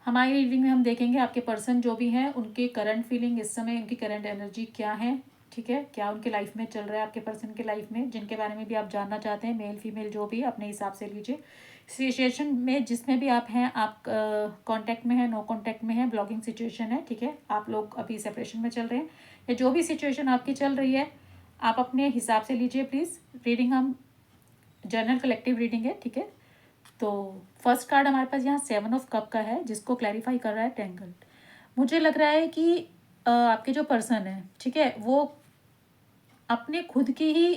हमारी रीडिंग में हम देखेंगे आपके पर्सन जो भी हैं उनके करंट फीलिंग इस समय, उनकी करंट एनर्जी क्या है, ठीक है, क्या उनके लाइफ में चल रहा है, आपके पर्सन के लाइफ में, जिनके बारे में भी आप जानना चाहते हैं, मेल फीमेल जो भी अपने हिसाब से लीजिए। सिचुएशन में जिसमें भी आप हैं, आप कांटेक्ट में हैं, नो कांटेक्ट में हैं, ब्लॉकिंग सिचुएशन है, ठीक है, आप लोग अभी सेपरेशन में चल रहे हैं, या जो भी सिचुएशन आपकी चल रही है आप अपने हिसाब से लीजिए प्लीज़। रीडिंग हम जर्नल कलेक्टिव रीडिंग है, ठीक है। तो फर्स्ट कार्ड हमारे पास यहाँ 7 ऑफ कप का है, जिसको क्लैरिफाई कर रहा है टेंगल्ड। मुझे लग रहा है कि आपके जो पर्सन है, ठीक है, वो अपने खुद की ही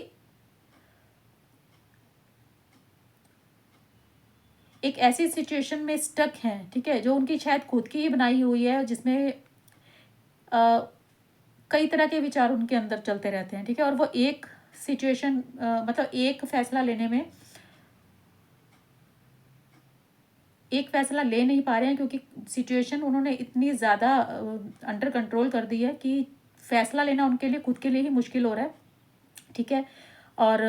एक ऐसी सिचुएशन में स्टक हैं, ठीक है, जो उनकी शायद खुद की ही बनाई हुई है, जिसमें अ, कई तरह के विचार उनके अंदर चलते रहते हैं, ठीक है, और वो एक सिचुएशन मतलब एक फैसला लेने में एक फैसला ले नहीं पा रहे हैं, क्योंकि सिचुएशन उन्होंने इतनी ज़्यादा अंडर कंट्रोल कर दी है कि फैसला लेना उनके लिए खुद के लिए ही मुश्किल हो रहा है, ठीक है। और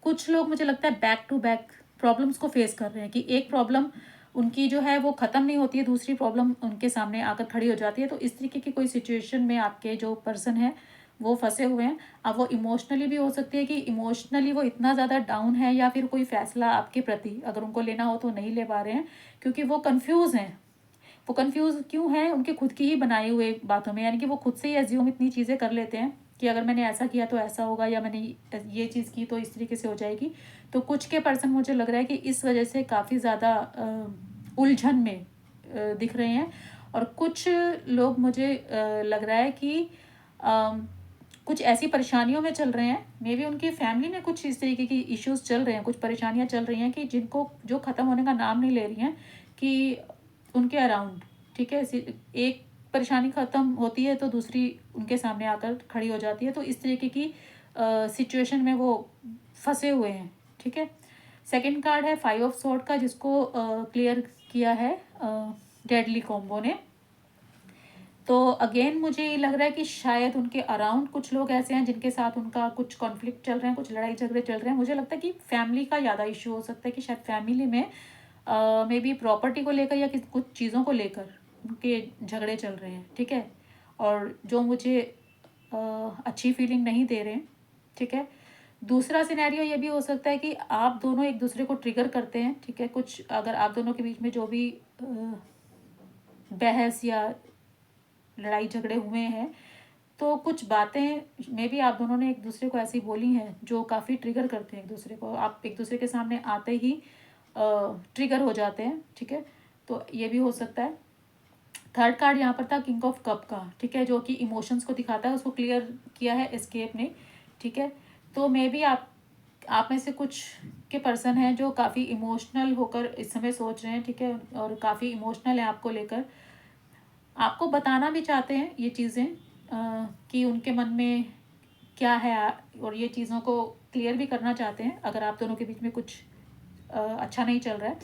कुछ लोग मुझे लगता है बैक टू बैक प्रॉब्लम्स को फेस कर रहे हैं, कि एक प्रॉब्लम उनकी जो है वो ख़त्म नहीं होती है, दूसरी प्रॉब्लम उनके सामने आकर खड़ी हो जाती है। तो इस तरीके की कोई सिचुएशन में आपके जो पर्सन है वो फंसे हुए हैं। अब वो इमोशनली भी हो सकती है कि इमोशनली वो इतना ज़्यादा डाउन है, या फिर कोई फैसला आपके प्रति अगर उनको लेना हो तो नहीं ले पा रहे हैं, क्योंकि वो कन्फ्यूज़ हैं। वो कंफ्यूज क्यों है? उनके खुद की ही बनाई हुई बातों में, यानी कि वो खुद से ही एज्यूम इतनी चीज़ें कर लेते हैं कि अगर मैंने ऐसा किया तो ऐसा होगा, या मैंने ये चीज़ की तो इस तरीके से हो जाएगी। तो कुछ के पर्सन मुझे लग रहा है कि इस वजह से काफ़ी ज़्यादा उलझन में दिख रहे हैं। और कुछ लोग मुझे लग रहा है कि कुछ ऐसी परेशानियों में चल रहे हैं, मे बी उनकी फैमिली में कुछ इस तरीके की इश्यूज चल रहे हैं, कुछ परेशानियां चल रही हैं कि जिनको जो ख़त्म होने का नाम नहीं ले रही हैं, कि उनके अराउंड, ठीक है, एक परेशानी ख़त्म होती है तो दूसरी उनके सामने आकर खड़ी हो जाती है। तो इस तरीके की सिचुएशन में वो फंसे हुए हैं, ठीक है। सेकंड कार्ड है 5 ऑफ सॉर्ड का, जिसको क्लियर किया है डेडली कॉम्बो ने। तो अगेन मुझे ये लग रहा है कि शायद उनके अराउंड कुछ लोग ऐसे हैं जिनके साथ उनका कुछ कॉन्फ्लिक्ट चल रहे हैं, कुछ लड़ाई झगड़े चल रहे हैं। मुझे लगता है कि फैमिली का ज़्यादा इशू हो सकता है, कि शायद फैमिली में मे बी प्रॉपर्टी को लेकर या कुछ चीज़ों को लेकर उनके झगड़े चल रहे हैं, ठीक है, और जो मुझे अच्छी फीलिंग नहीं दे रहे हैं, ठीक है। दूसरा सिनेरियो ये भी हो सकता है कि आप दोनों एक दूसरे को ट्रिगर करते हैं, ठीक है, कुछ अगर आप दोनों के बीच में जो भी बहस या लड़ाई झगड़े हुए हैं, तो कुछ बातें में भी आप दोनों ने एक दूसरे को ऐसी बोली हैं जो काफ़ी ट्रिगर करते हैं एक दूसरे को, आप एक दूसरे के सामने आते ही ट्रिगर हो जाते हैं, ठीक है। तो ये भी हो सकता है। थर्ड कार्ड यहाँ पर था किंग ऑफ कप का, ठीक है, जो कि इमोशंस को दिखाता है, उसको क्लियर किया है एस्केप ने, ठीक है। तो मे बी आप में से कुछ के पर्सन हैं जो काफ़ी इमोशनल होकर इस समय सोच रहे हैं, ठीक है, और काफ़ी इमोशनल है आपको लेकर, आपको बताना भी चाहते हैं ये चीज़ें कि उनके मन में क्या है, और ये चीज़ों को क्लियर भी करना चाहते हैं अगर आप दोनों के बीच में कुछ अच्छा नहीं चल रहा है।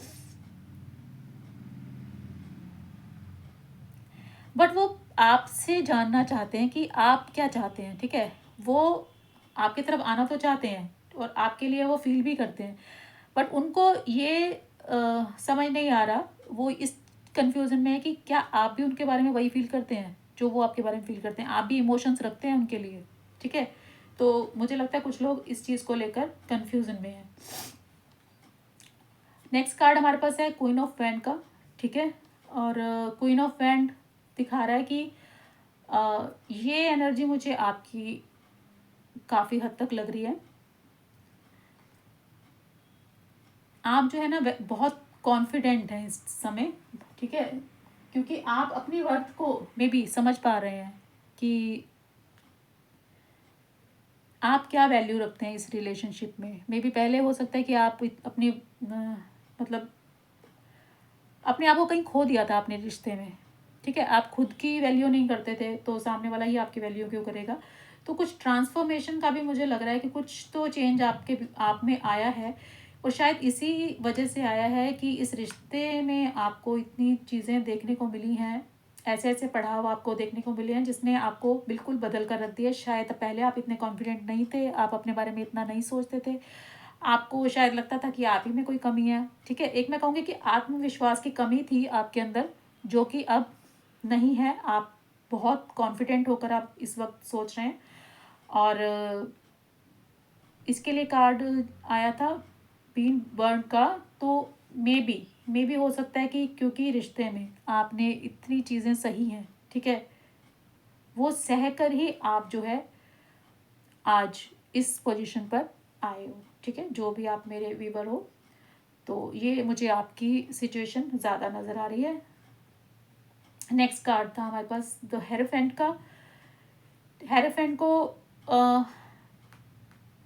बट वो आपसे जानना चाहते हैं कि आप क्या चाहते हैं, ठीक है। वो आपकी तरफ आना तो चाहते हैं और आपके लिए वो फील भी करते हैं, बट उनको ये समझ नहीं आ रहा, वो इस कंफ्यूजन में है कि क्या आप भी उनके बारे में वही फील करते हैं जो वो आपके बारे में फील करते हैं, आप भी इमोशंस रखते हैं उनके लिए, ठीक है। तो मुझे लगता है कुछ लोग इस चीज़ को लेकर कंफ्यूजन में हैं। नेक्स्ट कार्ड हमारे पास है क्वीन ऑफ वैंड का, ठीक है, और क्वीन ऑफ वैंड दिखा रहा है कि ये एनर्जी मुझे आपकी काफ़ी हद तक लग रही है। आप जो है ना बहुत कॉन्फिडेंट हैं इस समय, ठीक है, क्योंकि आप अपनी वर्थ को मे बी समझ पा रहे हैं कि आप क्या वैल्यू रखते हैं इस रिलेशनशिप में। मे बी पहले हो सकता है कि आप अपनी मतलब अपने आप को कहीं खो दिया था अपने रिश्ते में, ठीक है, आप खुद की वैल्यू नहीं करते थे तो सामने वाला ही आपकी वैल्यू क्यों करेगा। तो कुछ ट्रांसफॉर्मेशन का भी मुझे लग रहा है कि कुछ तो चेंज आप में आया है, और शायद इसी वजह से आया है कि इस रिश्ते में आपको इतनी चीज़ें देखने को मिली हैं, ऐसे ऐसे पड़ाव आपको देखने को मिले हैं जिसने आपको बिल्कुल बदल कर रख दिया। शायद पहले आप इतने कॉन्फिडेंट नहीं थे, आप अपने बारे में इतना नहीं सोचते थे, आपको शायद लगता था कि आप ही में कोई कमी है, ठीक है। एक मैं कहूँगी कि आत्मविश्वास की कमी थी आपके अंदर, जो कि अब नहीं है। आप बहुत कॉन्फिडेंट होकर आप इस वक्त सोच रहे हैं। और इसके लिए कार्ड आया था बीन बर्न का। तो मे बी हो सकता है कि क्योंकि रिश्ते में आपने इतनी चीज़ें सही हैं, ठीक है, वो सह कर ही आप जो है आज इस पोजीशन पर आए हो, ठीक है। जो भी आप मेरे व्यूवर हो, तो ये मुझे आपकी सिचुएशन ज़्यादा नज़र आ रही है। नेक्स्ट कार्ड था हमारे पास द हेरोफेंट का। हेरोफेंट को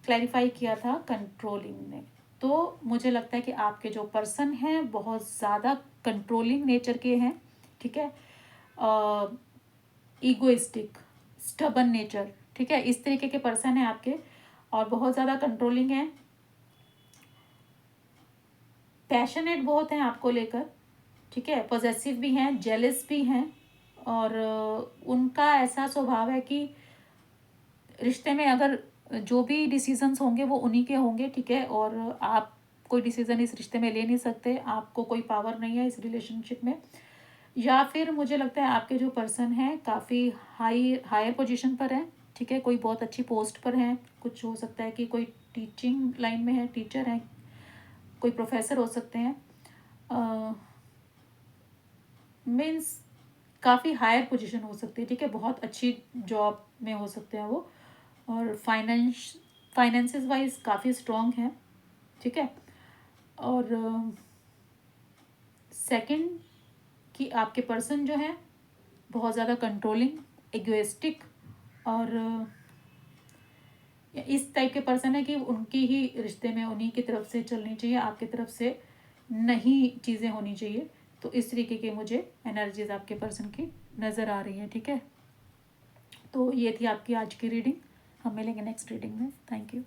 क्लैरिफाई किया था कंट्रोलिंग ने। तो मुझे लगता है कि आपके जो पर्सन हैं बहुत ज़्यादा कंट्रोलिंग नेचर के हैं, ठीक है। ईगोइस्टिक, स्टबन नेचर, ठीक है, इस तरीके के पर्सन हैं आपके, और बहुत ज़्यादा कंट्रोलिंग हैं, पैशनेट बहुत हैं आपको लेकर, ठीक है, पॉजेसिव भी हैं, जेलस भी हैं। और उनका ऐसा स्वभाव है कि रिश्ते में अगर जो भी डिसीजंस होंगे वो उन्हीं के होंगे, ठीक है। और आप कोई डिसीजन इस रिश्ते में ले नहीं सकते, आपको कोई पावर नहीं है इस रिलेशनशिप में। या फिर मुझे लगता है आपके जो पर्सन हैं काफ़ी हायर पोजीशन पर हैं, ठीक है, कोई बहुत अच्छी पोस्ट पर हैं। कुछ हो सकता है कि कोई टीचिंग लाइन में है, टीचर हैं, कोई प्रोफेसर हो सकते हैं, मीन्स काफ़ी हायर पोजीशन हो सकती है, ठीक है, बहुत अच्छी जॉब में हो सकते हैं वो। और फाइनेंसेस वाइज काफ़ी स्ट्रॉन्ग है, ठीक है। और सेकंड कि आपके पर्सन जो है बहुत ज़्यादा कंट्रोलिंग, इगोइस्टिक, और इस टाइप के पर्सन है कि उनकी ही रिश्ते में उन्हीं की तरफ से चलनी चाहिए, आपकी तरफ से नहीं चीज़ें होनी चाहिए। तो इस तरीके के मुझे एनर्जीज आपके पर्सन की नज़र आ रही हैं, ठीक है। तो ये थी आपकी आज की रीडिंग। हम मिलेंगे नेक्स्ट रीडिंग में। Thank you.